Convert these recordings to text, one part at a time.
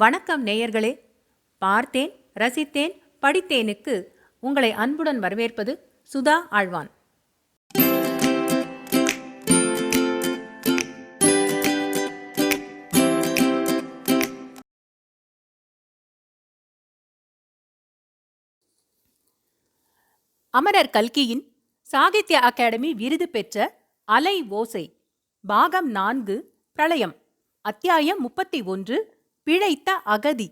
வணக்கம் நேயர்களே. பார்த்தேன், ரசித்தேன், படித்தேனுக்கு உங்களை அன்புடன் வரவேற்பது சுதா ஆழ்வான். அமரர் கல்கியின் சாகித்ய அகாடமி விருது பெற்ற அலை ஓசை பாகம் 4 பிரளயம் அத்தியாயம் 31 பிழைத்த அகதி.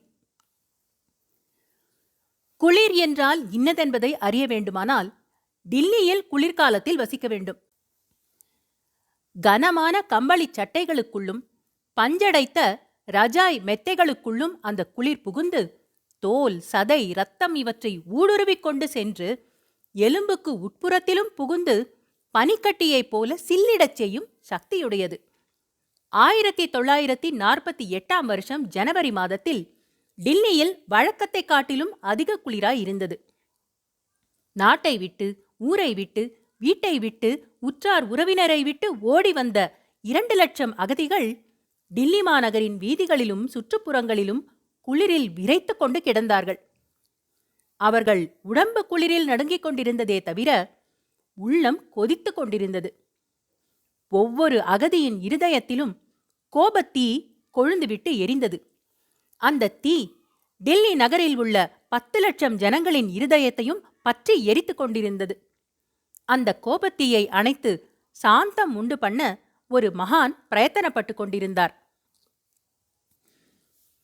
குளிர் என்றால் இன்னதென்பதை அறிய வேண்டுமானால் டில்லியில் குளிர்காலத்தில் வசிக்க வேண்டும். கனமான கம்பளி சட்டைகளுக்குள்ளும் பஞ்சடைத்த ரஜாய் மெத்தைகளுக்குள்ளும் அந்த குளிர் புகுந்து தோல், சதை, இரத்தம் இவற்றை ஊடுருவிக் கொண்டு சென்று எலும்புக்கு உட்புறத்திலும் புகுந்து பனிக்கட்டியைப் போல சில்லிடச் செய்யும் சக்தியுடையது. 1948 வருஷம் ஜனவரி மாதத்தில் டில்லியில் வழக்கத்தை காட்டிலும் அதிக குளிராய் இருந்தது. நாட்டை விட்டு, ஊரை விட்டு, வீட்டை விட்டு, உற்றார் உறவினரை விட்டு ஓடி வந்த 2 லட்சம் அகதிகள் டில்லி மாநகரின் வீதிகளிலும் சுற்றுப்புறங்களிலும் குளிரில் விரைத்து கொண்டு கிடந்தார்கள். அவர்கள் உடம்பு குளிரில் நடுங்கிக் கொண்டிருந்ததே தவிர உள்ளம் கொதித்து கொண்டிருந்தது. ஒவ்வொரு அகதியின் இருதயத்திலும் கோபத்தீ கொழுந்துவிட்டு எரிந்தது. அந்த தீ டில்லி நகரில் உள்ள 10 லட்சம் ஜனங்களின் இருதயத்தையும் பற்றி எரித்து கொண்டிருந்தது. அந்த கோபத்தீயை அணைத்து சாந்தம் உண்டு பண்ண ஒரு மகான் பிரயத்தனப்பட்டு கொண்டிருந்தார்.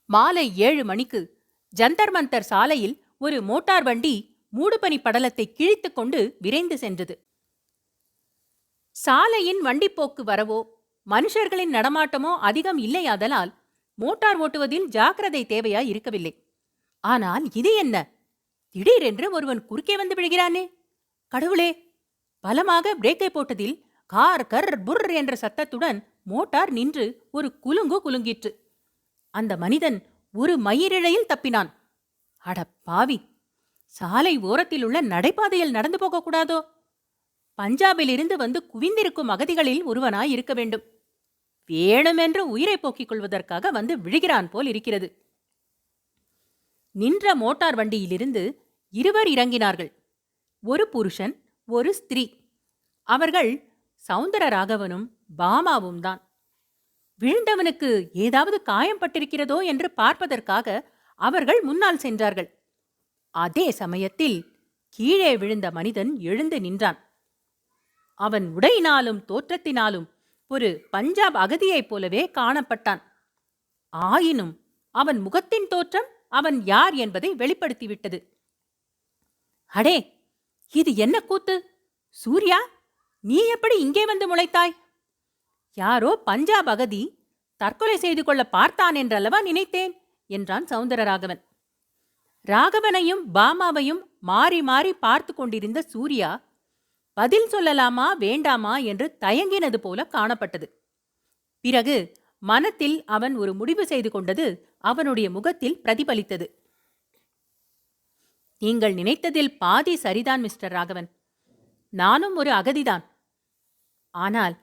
மாலை 7 மணிக்கு ஜந்தர் மந்தர் சாலையில் ஒரு மோட்டார் வண்டி மூடுபனி படலத்தை கிழித்து கொண்டு விரைந்து சென்றது. சாலையின் வண்டிப்போக்கு வரவோ மனுஷர்களின் நடமாட்டமோ அதிகம் இல்லையாதலால் மோட்டார் ஓட்டுவதில் ஜாக்கிரதை தேவையாய் இருக்கவில்லை. ஆனால் இது என்ன? திடீரென்று ஒருவன் குறுக்கே வந்து விழுகிறானே! கடவுளே! பலமாக பிரேக்கை போட்டதில் கார் கர் புர் என்ற சத்தத்துடன் மோட்டார் நின்று ஒரு குலுங்கு குலுங்கிற்று. அந்த மனிதன் ஒரு மயிரிழையில் தப்பினான். அட பாவி! சாலை ஓரத்தில் உள்ள நடைபாதையில் நடந்து போகக்கூடாதோ? பஞ்சாபிலிருந்து வந்து குவிந்திருக்கும் அகதிகளில் ஒருவனாய் இருக்க வேண்டும். வேணுமென்று உயிரை போக்கிக் கொள்வதற்காக வந்து விழுகிறான் போல் இருக்கிறது. நின்ற மோட்டார் வண்டியிலிருந்து 2 இறங்கினார்கள். ஒரு புருஷன், ஒரு ஸ்திரீ. அவர்கள் சௌந்தரராகவனும் பாமாவும் தான். விழுந்தவனுக்கு ஏதாவது காயம் பட்டிருக்கிறதோ என்று பார்ப்பதற்காக அவர்கள் முன்னால் சென்றார்கள். அதே சமயத்தில் கீழே விழுந்த மனிதன் எழுந்து நின்றான். அவன் உடையினாலும் தோற்றத்தினாலும் ஒரு பஞ்சாப் அகதியைப் போலவே காணப்பட்டான். ஆயினும் அவன் முகத்தின் தோற்றம் அவன் யார் என்பதை வெளிப்படுத்திவிட்டது. அடே, இது என்ன கூத்து? சூர்யா, நீ எப்படி இங்கே வந்து முளைத்தாய்? யாரோ பஞ்சாப் அகதி தற்கொலை செய்து கொள்ள பார்த்தான் என்றல்லவா நினைத்தேன் என்றான் சௌந்தரராகவன். ராகவனையும் பாமாவையும் மாறி மாறி பார்த்து கொண்டிருந்த சூர்யா பதில் சொல்லலாமா வேண்டாமா என்று தயங்கினது போல காணப்பட்டது. பிறகு மனத்தில் அவன் ஒரு முடிவு செய்து கொண்டது அவனுடைய முகத்தில் பிரதிபலித்தது. நீங்கள் நினைத்ததில் பாதி சரிதான் மிஸ்டர் ராகவன். நானும் ஒரு அகதிதான். ஆனால்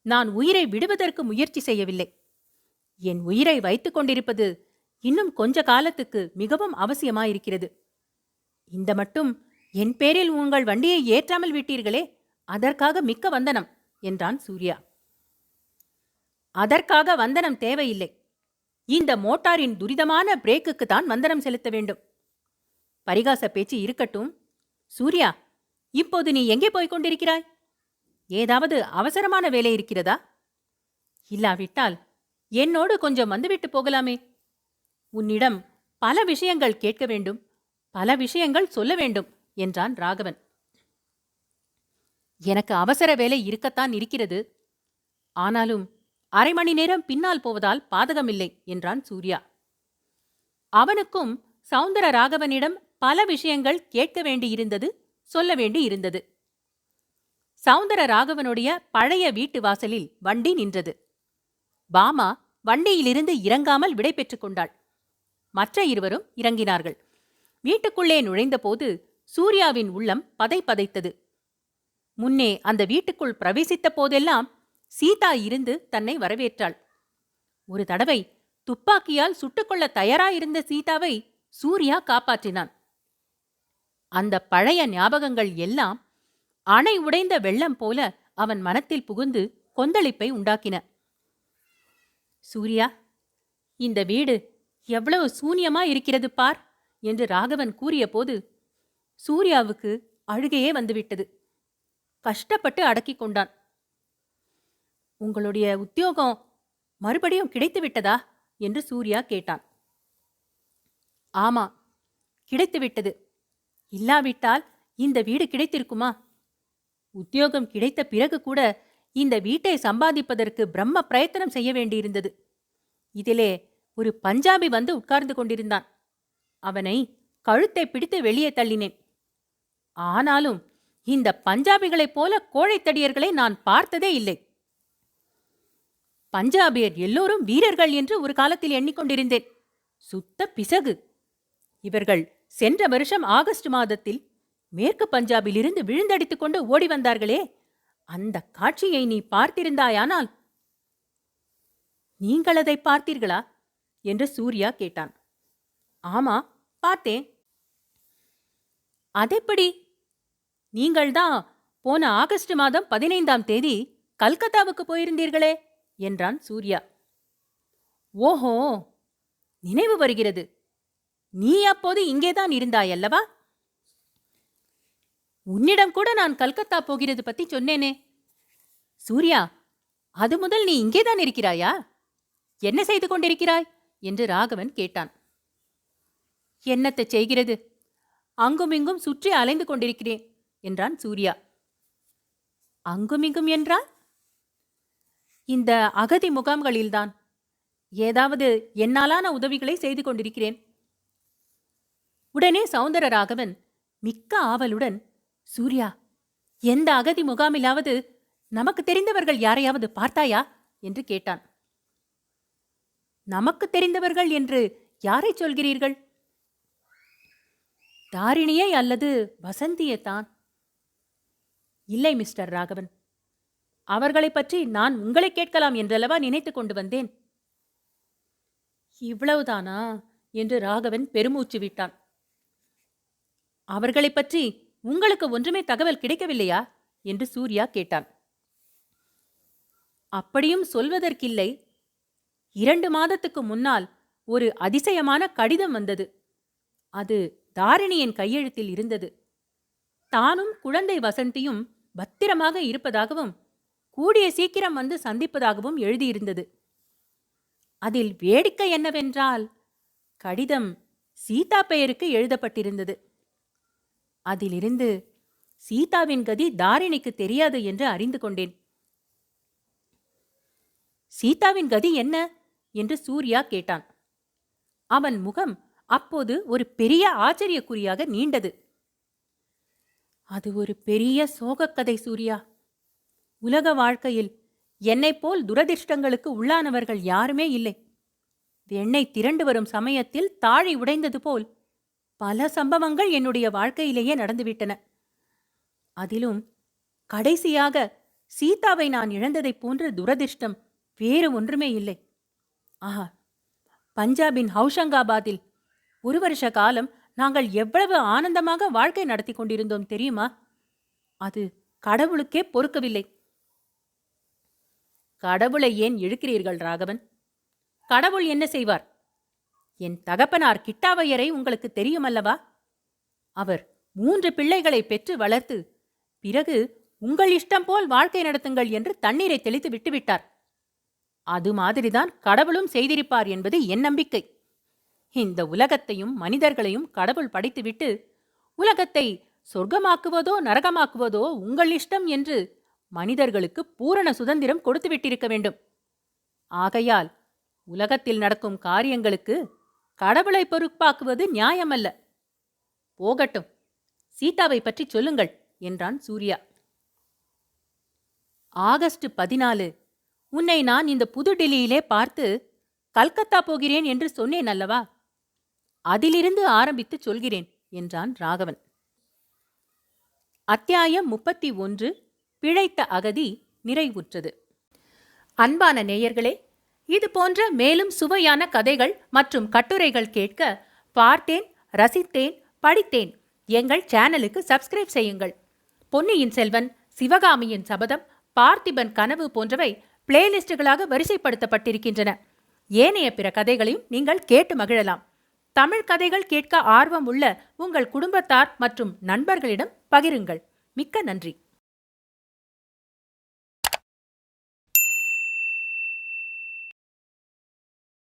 நான் உயிரை விடுவதற்கு முயற்சி செய்யவில்லை. என் உயிரை வைத்துக் கொண்டிருப்பது இன்னும் கொஞ்ச காலத்துக்கு மிகவும் அவசியமாயிருக்கிறது. இந்த மட்டும் என் பேரில் உங்கள் வண்டியை ஏற்றாமல் விட்டீர்களே, அதற்காக மிக்க வந்தனம் என்றான் சூர்யா. அதற்காக வந்தனம் தேவையில்லை. இந்த மோட்டாரின் துரிதமான பிரேக்குக்குத்தான் வந்தனம் செலுத்த வேண்டும். பரிகாச பேச்சு இருக்கட்டும். சூர்யா, இப்போது நீ எங்கே போய்க் கொண்டிருக்கிறாய்? ஏதாவது அவசரமான வேலை இருக்கிறதா? இல்லாவிட்டால் என்னோடு கொஞ்சம் வந்துவிட்டு போகலாமே. உன்னிடம் பல விஷயங்கள் கேட்க வேண்டும், பல விஷயங்கள் சொல்ல வேண்டும் என்றான் ராகவன். எனக்கு அவசர வேலை இருக்கத்தான் இருக்கிறது. ஆனாலும் 1/2 மணி நேரம் பின்னால் போவதால் பாதகமில்லை என்றான் சூர்யா. அவனுக்கும் சௌந்தர ராகவனிடம் பல விஷயங்கள் கேட்க வேண்டியிருந்தது, சொல்ல வேண்டியிருந்தது. சௌந்தர ராகவனுடைய பழைய வீட்டு வாசலில் வண்டி நின்றது. பாமா வண்டியிலிருந்து இறங்காமல் விடை பெற்றுக் கொண்டாள். மற்ற இருவரும் இறங்கினார்கள். வீட்டுக்குள்ளே நுழைந்தபோது சூர்யாவின் உள்ளம் பதைத்தது. முன்னே அந்த வீட்டுக்குள் பிரவேசித்த போதெல்லாம் சீதா இருந்து தன்னை வரவேற்றாள். ஒரு தடவை துப்பாக்கியால் சுட்டுக்கொள்ள தயாராயிருந்த சீதாவை சூர்யா காப்பாற்றினான். அந்த பழைய ஞாபகங்கள் எல்லாம் அணை உடைந்த வெள்ளம் போல அவன் மனத்தில் புகுந்து கொந்தளிப்பை உண்டாக்கின. சூர்யா, இந்த வீடு எவ்வளவு சூனியமா இருக்கிறது பார் என்று ராகவன் கூறியபோது சூர்யாவுக்கு அழுகையே வந்துவிட்டது. கஷ்டப்பட்டு அடக்கிக் கொண்டான். உங்களுடைய உத்தியோகம் மறுபடியும் கிடைத்து விட்டதா என்று சூர்யா கேட்டான். ஆமா, கிடைத்துவிட்டது. இல்லாவிட்டால் இந்த வீடு கிடைத்திருக்குமா? உத்தியோகம் கிடைத்த பிறகு கூட இந்த வீட்டை சம்பாதிப்பதற்கு பிரம்ம பிரயத்தனம் செய்ய வேண்டியிருந்தது. இதிலே ஒரு பஞ்சாபி வந்து உட்கார்ந்து கொண்டிருந்தான். அவனை கழுத்தை பிடித்து வெளியே தள்ளினேன். ஆனாலும் இந்த பஞ்சாபிகளைப் போல கோழைத்தடியர்களை நான் பார்த்ததே இல்லை. பஞ்சாபியர் எல்லோரும் வீரர்கள் என்று ஒரு காலத்தில் எண்ணிக்கொண்டிருந்தேன். சுத்த பிசகு. இவர்கள் சென்ற வருஷம் ஆகஸ்ட் மாதத்தில் மேற்கு பஞ்சாபிலிருந்து விழுந்தடித்துக் கொண்டு ஓடி வந்தார்களே, அந்த காட்சியை நீ பார்த்திருந்தாயானால். நீங்கள் அதை பார்த்தீர்களா என்று சூர்யா கேட்டான். ஆமா, பார்த்தேன். அதெப்படி? நீங்கள்தான் போன ஆகஸ்ட் மாதம் 15ஆம் தேதி கல்கத்தாவுக்கு போயிருந்தீர்களே என்றான் சூர்யா. ஓஹோ, நினைவு வருகிறது. நீ அப்போது இங்கேதான் இருந்தாயல்லவா? உன்னிடம் கூட நான் கல்கத்தா போகிறது பத்தி சொன்னேனே. சூர்யா, அது முதல் நீ இங்கேதான் இருக்கிறாயா? என்ன செய்து கொண்டிருக்கிறாய் என்று ராகவன் கேட்டான். என்னத்தை செய்கிறது, அங்குமிங்கும் சுற்றி அலைந்து கொண்டிருக்கிறேன் என்றான் சூர்யா. அங்குமிங்கும் என்றால்? இந்த அகதி முகாம்களில்தான் ஏதாவது என்னாலான உதவிகளை செய்து கொண்டிருக்கிறேன். உடனே சௌந்தரராகவன் மிக்க ஆவலுடன், சூர்யா, எந்த அகதி முகாமிலாவது நமக்கு தெரிந்தவர்கள் யாரையாவது பார்த்தாயா என்று கேட்டான். நமக்கு தெரிந்தவர்கள் என்று யாரை சொல்கிறீர்கள்? தாரிணியை அல்லது வசந்தியைத்தான். இல்லை மிஸ்டர் ராகவன், அவர்களைப் பற்றி நான் உங்களை கேட்கலாம் என்றல்லவா நினைத்து கொண்டு வந்தேன். இவ்வளவுதானா என்று ராகவன் பெருமூச்சு விட்டான். அவர்களைப் பற்றி உங்களுக்கு ஒன்றுமே தகவல் கிடைக்கவில்லையா என்று சூர்யா கேட்டான். அப்படியும் சொல்வதற்கில்லை. 2 மாதத்துக்கு முன்னால் ஒரு அதிசயமான கடிதம் வந்தது. அது தாரிணியின் கையெழுத்தில் இருந்தது. தானும் குழந்தை வசந்தியும் பத்திரமாக இருப்பதாகவும் கூடிய சீக்கிரம் வந்து சந்திப்பதாகவும் எழுதியிருந்தது. அதில் வேடிக்கை என்னவென்றால், கடிதம் சீதா பெயருக்கு எழுதப்பட்டிருந்தது. அதிலிருந்து சீதாவின் கதி தாரிணிக்கு தெரியாது என்று அறிந்து கொண்டேன். சீதாவின் கதி என்ன என்று சூர்யா கேட்டான். அவன் முகம் அப்போது ஒரு பெரிய ஆச்சரியக்குறியாக நீண்டது. அது ஒரு பெரிய சோகக்கதை சூர்யா. உலக வாழ்க்கையில் என்னைப்போல் துரதிர்ஷ்டங்களுக்கு உள்ளானவர்கள் யாருமே இல்லை. எண்ணெய் திரண்டு வரும் சமயத்தில் தாழி உடைந்தது போல் பல சம்பவங்கள் என்னுடைய வாழ்க்கையிலேயே நடந்துவிட்டன. அதிலும் கடைசியாக சீதாவை நான் இழந்ததைப் போன்ற துரதிர்ஷ்டம் வேறு ஒன்றுமே இல்லை. ஆஹா, பஞ்சாபின் ஹவுஷங்காபாத்தில் 1 வருஷ காலம் நாங்கள் எவ்வளவு ஆனந்தமாக வாழ்க்கை நடத்தி கொண்டிருந்தோம் தெரியுமா? அது கடவுளுக்கே பொறுக்கவில்லை. கடவுளை ஏன் இழுக்கிறீர்கள் ராகவன்? கடவுள் என்ன செய்வார்? என் தகப்பனார் கிட்டாவையரை உங்களுக்கு தெரியுமல்லவா? அவர் 3 பிள்ளைகளை பெற்று வளர்த்து பிறகு உங்கள் இஷ்டம் போல் வாழ்க்கை நடத்துங்கள் என்று தண்ணீரை தெளித்து விட்டுவிட்டார். அது மாதிரிதான் கடவுளும் செய்திருப்பார் என்பது என் நம்பிக்கை. இந்த உலகத்தையும் மனிதர்களையும் கடவுள் படைத்துவிட்டு உலகத்தை சொர்க்கமாக்குவதோ நரகமாக்குவதோ உங்கள் இஷ்டம் என்று மனிதர்களுக்கு பூரண சுதந்திரம் கொடுத்து விட்டிருக்க வேண்டும். ஆகையால் உலகத்தில் நடக்கும் காரியங்களுக்கு கடவுளை பொறுப்பாக்குவது நியாயமல்ல. போகட்டும், சீதாவை பற்றி சொல்லுங்கள் என்றான் சூர்யா. ஆகஸ்ட் 14 உன்னை நான் இந்த புதுடில்லியிலே பார்த்து கல்கத்தா போகிறேன் என்று சொன்னேன் அல்லவா? அதிலிருந்து ஆரம்பித்து சொல்கிறேன் என்றான் ராகவன். அத்தியாயம் 31 பிழைத்த அகதி நிறைவுற்றது. அன்பான நேயர்களே, இது போன்ற மேலும் சுவையான கதைகள் மற்றும் கட்டுரைகள் கேட்க பார்த்தேன், ரசித்தேன், படித்தேன் எங்கள் சேனலுக்கு சப்ஸ்கிரைப் செய்யுங்கள். பொன்னியின் செல்வன், சிவகாமியின் சபதம், பார்த்திபன் கனவு போன்றவை பிளேலிஸ்டுகளாக வரிசைப்படுத்தப்பட்டிருக்கின்றன. ஏனைய பிற கதைகளையும் நீங்கள் கேட்டு மகிழலாம். தமிழ் கதைகள் கேட்க ஆர்வம் உள்ள உங்கள் குடும்பத்தார் மற்றும் நண்பர்களிடம் பகிருங்கள். மிக்க நன்றி.